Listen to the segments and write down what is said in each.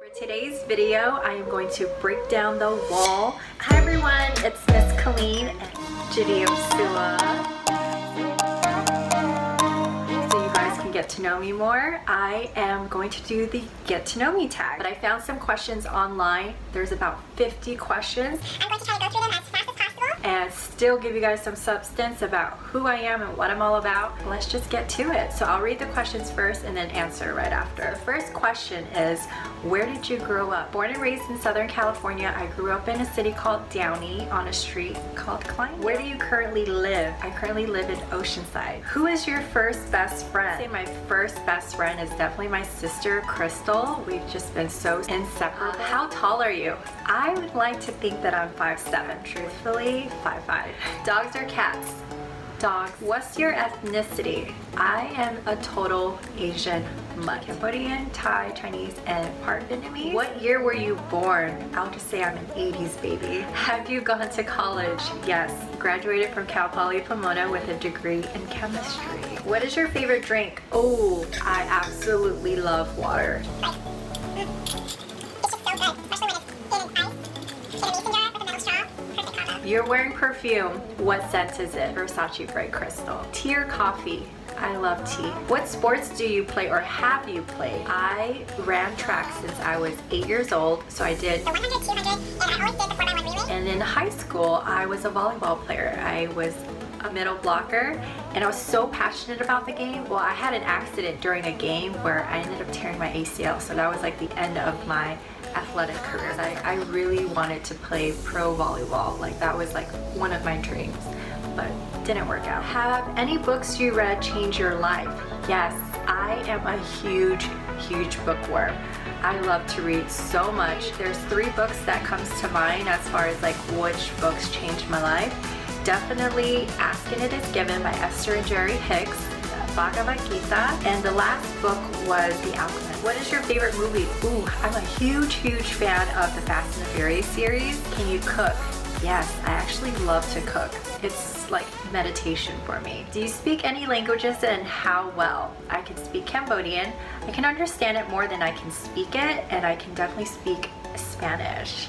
For today's video, I am going to break down the wall. Hi everyone, it's Miss Kelleen and Judy Sua. So you guys can get to know me more. I am going to do the get to know me tag. But I found some questions online. There's about 50 questions. I'm going to try to go through them as fast as possible. And still give you guys some substance about who I am and what I'm all about. Let's just get to it. So I'll read the questions first and then answer right after. The first question is, where did you grow up? Born and raised in Southern California, I grew up in a city called Downey on a street called Klein. Where do you currently live? I currently live in Oceanside. Who is your first best friend? I'd say my first best friend is definitely my sister, Crystal. We've just been so inseparable. How tall are you? I would like to think that I'm 5'7". Truthfully, 5'5". Dogs or cats? Dogs. What's your ethnicity? I am a total Asian mutt. Cambodian, Thai, Chinese, and part Vietnamese. What year were you born? I'll just say I'm an 80s baby. Have you gone to college? Yes. Graduated from Cal Poly Pomona with a degree in chemistry. What is your favorite drink? Oh, I absolutely love water. It's just so good, especially when it's in ice. In a mason jar with a metal straw. Perfect combo. You're wearing perfume. What scent is it? Versace Bright Crystal. Tea or coffee? I love tea. What sports do you play or have you played? I ran track since I was 8 years old, so I did. The 100, 200, and I always did the 4x1 relay. And in high school, I was a volleyball player. I was a middle blocker, and I was so passionate about the game. Well, I had an accident during a game where I ended up tearing my ACL, so that was like the end of my athletic career. I really wanted to play pro volleyball. Like that was like one of my dreams, but didn't work out. Have any books you read change your life? Yes, I am a huge bookworm. I love to read so much. There's 3 books that comes to mind as far as like which books changed my life. Definitely Ask and It Is Given by Esther and Jerry Hicks, Bhagavad Gita, and the last book was The Alchemist. What is your favorite movie? Ooh, I'm a huge fan of the Fast and the Furious series. Can you cook? Yes, I actually love to cook. It's like meditation for me. Do you speak any languages and how well? I can speak Cambodian. I can understand it more than I can speak it, and I can definitely speak Spanish.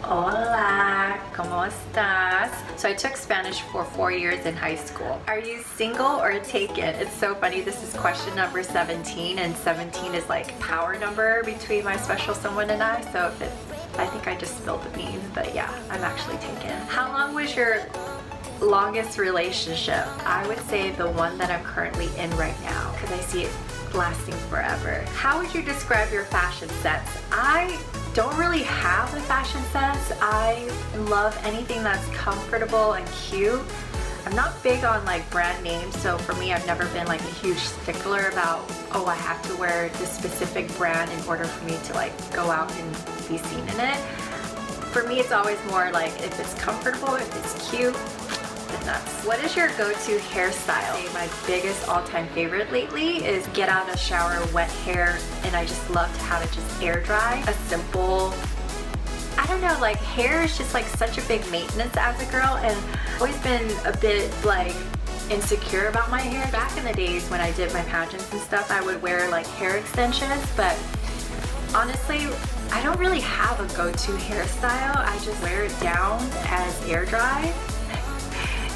Hola, ¿cómo estás? So I took Spanish for 4 years in high school. Are you single or taken? It's so funny, this is question number 17, and 17 is like power number between my special someone and I, so I think I just spilled the beans, but yeah, I'm actually taken. How long was your longest relationship? I would say the one that I'm currently in right now, because I see it lasting forever. How would you describe your fashion sense? I don't really have a fashion sense. I love anything that's comfortable and cute. I'm not big on like brand names, so for me, I've never been like a huge stickler about, oh, I have to wear this specific brand in order for me to like go out and be seen in it. For me, it's always more like if it's comfortable, if it's cute, then that's. What is your go-to hairstyle? My biggest all-time favorite lately is get out of the shower, wet hair, and I just love to have it just air dry. A simple, I don't know, like hair is just like such a big maintenance as a girl, and I've always been a bit like insecure about my hair. Back in the days when I did my pageants and stuff, I would wear like hair extensions, but honestly, I don't really have a go-to hairstyle. I just wear it down as air dry,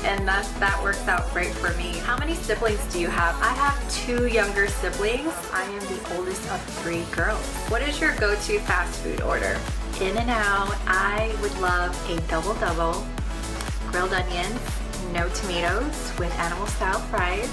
and that works out great for me. How many siblings do you have? I have 2 younger siblings. I am the oldest of 3 girls. What is your go-to fast food order? In-N-Out. I would love a double-double, grilled onions, no tomatoes with animal-style fries,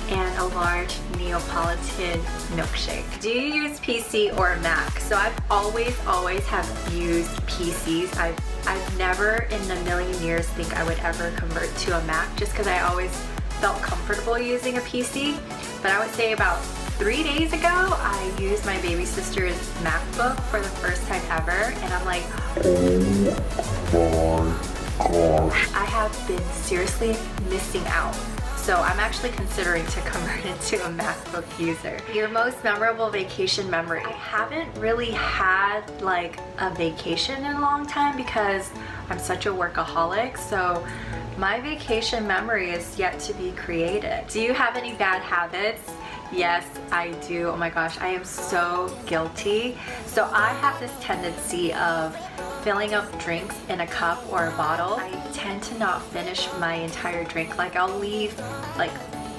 and a large Neapolitan milkshake. Do you use PC or Mac? So I've always have used PCs. I've never in a million years think I would ever convert to a Mac, just because I always felt comfortable using a PC. But I would say about 3 days ago, I used my baby sister's MacBook for the first time ever, and I'm like, oh my gosh. I have been seriously missing out. So I'm actually considering to convert into a MacBook user. Your most memorable vacation memory? I haven't really had like a vacation in a long time because I'm such a workaholic. So my vacation memory is yet to be created. Do you have any bad habits? Yes, I do. Oh my gosh, I am so guilty. So I have this tendency of filling up drinks in a cup or a bottle. I tend to not finish my entire drink. Like I'll leave like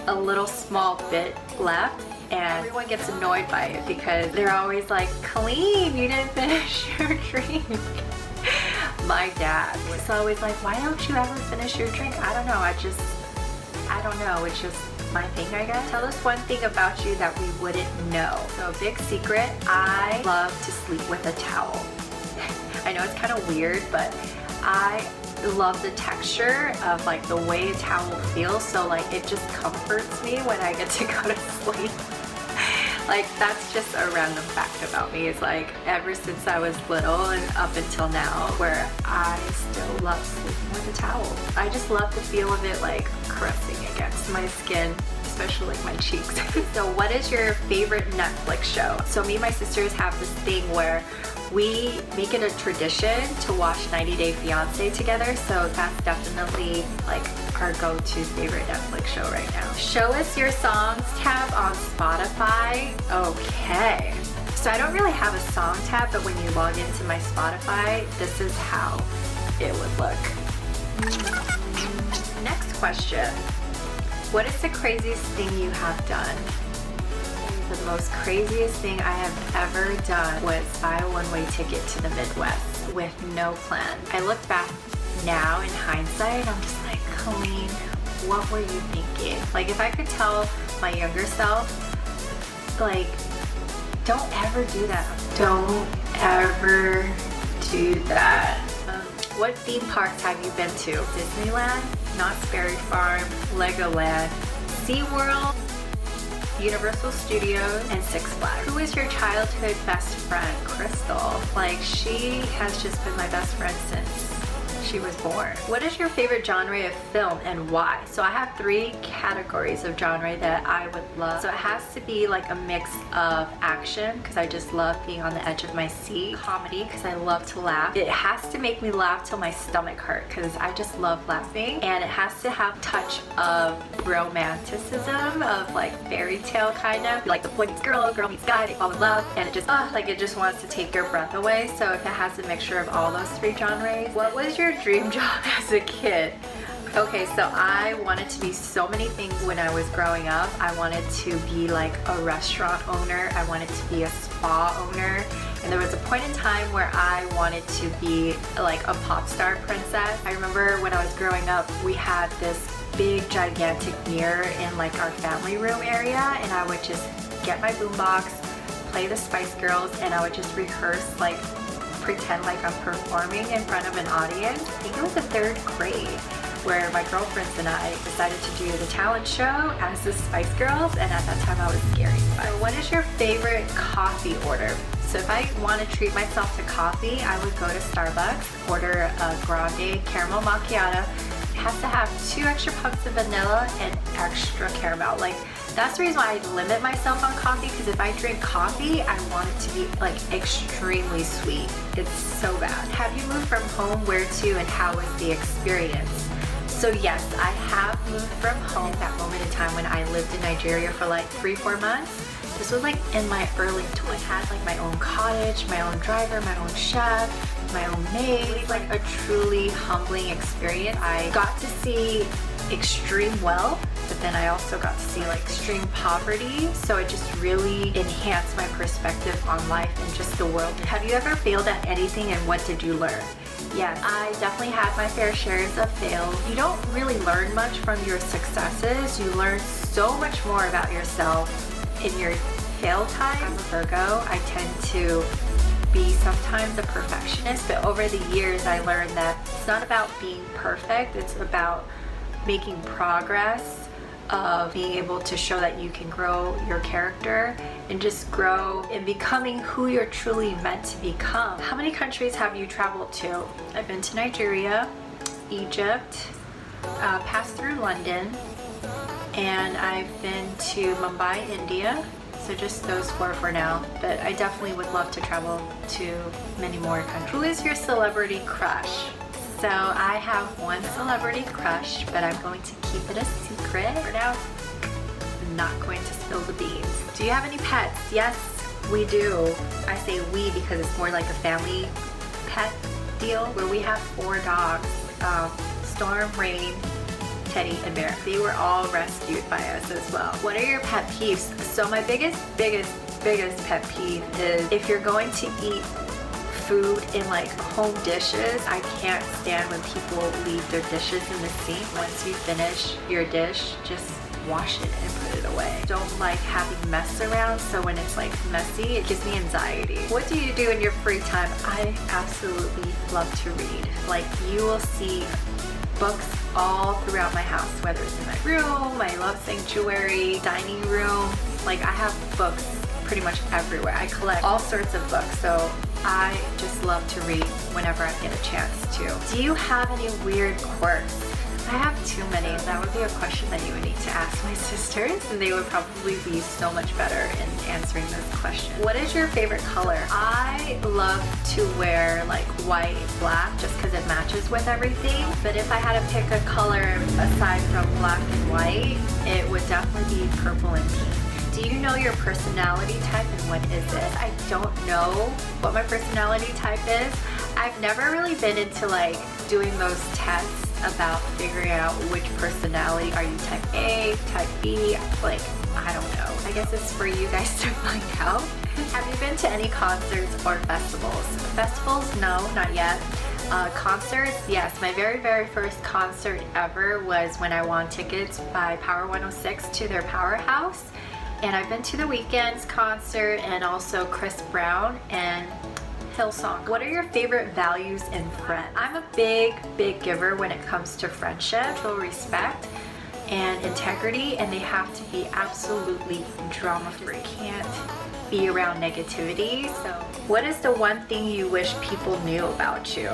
a little small bit left, and everyone gets annoyed by it because they're always like, Kelleen, you didn't finish your drink. My dad was always like, why don't you ever finish your drink? I don't know, I don't know, it's just my thing, I guess. Tell us one thing about you that we wouldn't know. So a big secret, I love to sleep with a towel. I know it's kind of weird, but I love the texture of like the way a towel feels, so like it just comforts me when I get to go to sleep. Like that's just a random fact about me. It's like ever since I was little and up until now, where I still love sleeping with a towel. I just love the feel of it like caressing against my skin, especially like my cheeks. So what is your favorite Netflix show? So me and my sisters have this thing where we make it a tradition to watch 90 Day Fiancé together, so that's definitely like our go-to favorite Netflix show right now. Show us your songs tab on Spotify. Okay. So I don't really have a song tab, but when you log into my Spotify, this is how it would look. Next question. What is the craziest thing you have done? The most craziest thing I have ever done was buy a one-way ticket to the Midwest with no plan. I look back now in hindsight and I'm just like, Kelleen, what were you thinking? Like if I could tell my younger self, like, don't ever do that. Don't ever do that. What theme parks have you been to? Disneyland, Knott's Berry Farm, Legoland, SeaWorld, Universal Studios, and Six Flags. Who is your childhood best friend? Crystal. Like she has just been my best friend since she was born. What is your favorite genre of film and why? So I have 3 categories of genre that I would love. So it has to be like a mix of action because I just love being on the edge of my seat. Comedy because I love to laugh. It has to make me laugh till my stomach hurt because I just love laughing. And it has to have a touch of romanticism, of like fairy tale kind of. Like the boy meets girl meets guy, they fall in love, and it just like it just wants to take your breath away. So if it has a mixture of all those 3 genres. What was your dream job as a kid? Okay, so I wanted to be so many things when I was growing up. I wanted to be like a restaurant owner. I wanted to be a spa owner. And there was a point in time where I wanted to be like a pop star princess. I remember when I was growing up, we had this big gigantic mirror in like our family room area, and I would just get my boombox, play the Spice Girls, and I would just rehearse, like pretend like I'm performing in front of an audience. I think it was the 3rd grade where my girlfriends and I decided to do the talent show as the Spice Girls, and at that time I was scary. So what is your favorite coffee order? So if I want to treat myself to coffee, I would go to Starbucks, order a grande caramel macchiato. It has to have 2 extra pumps of vanilla and extra caramel. Like that's the reason why I limit myself on coffee, because if I drink coffee, I want it to be like extremely sweet. It's so bad. Have you moved from home? Where to, and how was the experience? So yes, I have moved from home that moment in time when I lived in Nigeria for like 3-4 months. This was like in my early 20s. I had like my own cottage, my own driver, my own chef, my own maid. It was like a truly humbling experience. I got to see extreme wealth, but then I also got to see like extreme poverty, so it just really enhanced my perspective on life and just the world. Have you ever failed at anything, and what did you learn? Yes, I definitely had my fair shares of fails. You don't really learn much from your successes. You learn so much more about yourself in your fail time. I'm a Virgo. I tend to be sometimes a perfectionist, but over the years I learned that it's not about being perfect, it's about making progress, of being able to show that you can grow your character and just grow in becoming who you're truly meant to become. How many countries have you traveled to? I've been to Nigeria, Egypt, passed through London, and I've been to Mumbai, India. So just those 4 for now, but I definitely would love to travel to many more countries. Who is your celebrity crush? So I have one celebrity crush, but I'm going to keep it a secret. For now, not going to spill the beans. Do you have any pets? Yes, we do. I say we because it's more like a family pet deal where we have 4 dogs. Storm, Rain, Teddy, and Bear. They were all rescued by us as well. What are your pet peeves? So my biggest pet peeve is if you're going to eat food in like home dishes, I can't stand when people leave their dishes in the sink. Once you finish your dish, just wash it and put it away. Don't like having mess around, so when it's like messy, it gives me anxiety. What do you do in your free time? I absolutely love to read. Like, you will see books all throughout my house, whether it's in my room, my love sanctuary, dining room. Like, I have books pretty much everywhere. I collect all sorts of books, so I just love to read whenever I get a chance to. Do you have any weird quirks? I have too many. That would be a question that you would need to ask my sisters, and they would probably be so much better in answering this question. What is your favorite color? I love to wear like white, black, just because it matches with everything. But if I had to pick a color aside from black and white, it would definitely be purple and pink. Do you know your personality type and what is it? I don't know what my personality type is. I've never really been into like doing those tests about figuring out which personality. Are you type A, type B? Like, I don't know. I guess it's for you guys to find out. Have you been to any concerts or festivals? Festivals, no, not yet. Concerts, yes. My very first concert ever was when I won tickets by Power 106 to their Powerhouse. And I've been to the Weeknd's concert and also Chris Brown and Hillsong. What are your favorite values in friends? I'm a big giver when it comes to friendship, mutual respect, and integrity, and they have to be absolutely drama-free. Can't be around negativity. So, what is the one thing you wish people knew about you?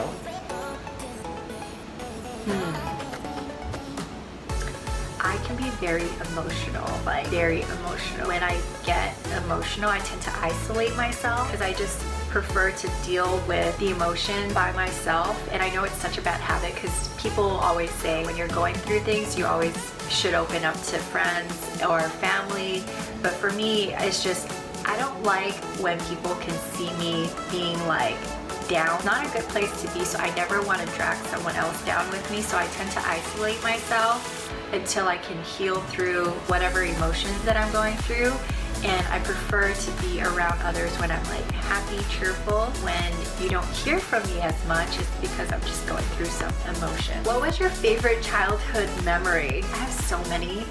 I can be very emotional, like very emotional. When I get emotional, I tend to isolate myself because I just prefer to deal with the emotion by myself. And I know it's such a bad habit because people always say when you're going through things, you always should open up to friends or family. But for me, it's just, I don't like when people can see me being like down. Not a good place to be, so I never want to drag someone else down with me. So I tend to isolate myself until I can heal through whatever emotions that I'm going through. And I prefer to be around others when I'm like happy, cheerful. When you don't hear from me as much, it's because I'm just going through some emotion. What was your favorite childhood memory? I have so many.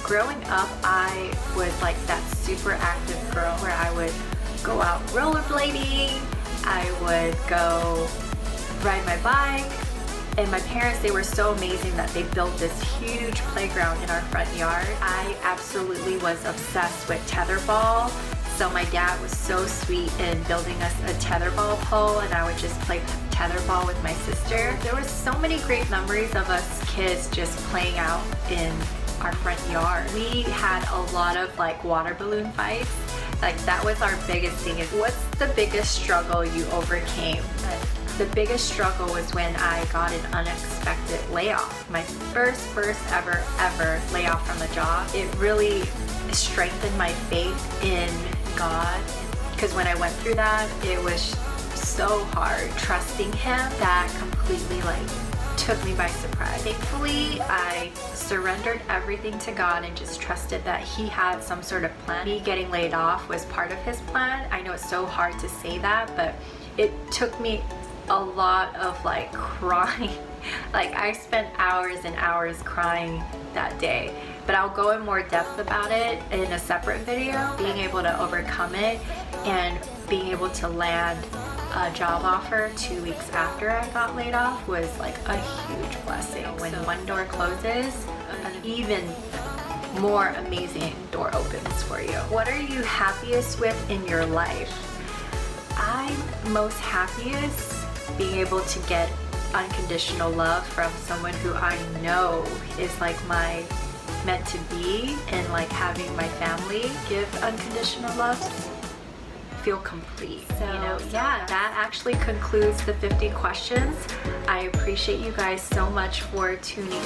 Growing up, I was like that super active girl where I would go out rollerblading, I would go ride my bike. And my parents, they were so amazing that they built this huge playground in our front yard. I absolutely was obsessed with tetherball. So my dad was so sweet in building us a tetherball pole, and I would just play tetherball with my sister. There were so many great memories of us kids just playing out in our front yard. We had a lot of like water balloon fights. Like, that was our biggest thing. What's the biggest struggle you overcame? The biggest struggle was when I got an unexpected layoff. My first ever layoff from a job. It really strengthened my faith in God, because when I went through that, it was so hard trusting Him that completely like took me by surprise. Thankfully, I surrendered everything to God and just trusted that He had some sort of plan. Me getting laid off was part of His plan. I know it's so hard to say that, but it took me a lot of like crying. Like, I spent hours and hours crying that day, but I'll go in more depth about it in a separate video. Being able to overcome it and being able to land a job offer 2 weeks after I got laid off was like a huge blessing. When one door closes, an even more amazing door opens for you. What are you happiest with in your life? I'm most happiest being able to get unconditional love from someone who I know is like my meant to be, and like having my family give unconditional love, feel complete. So, yeah, that actually concludes the 50 questions. I appreciate you guys so much for tuning in.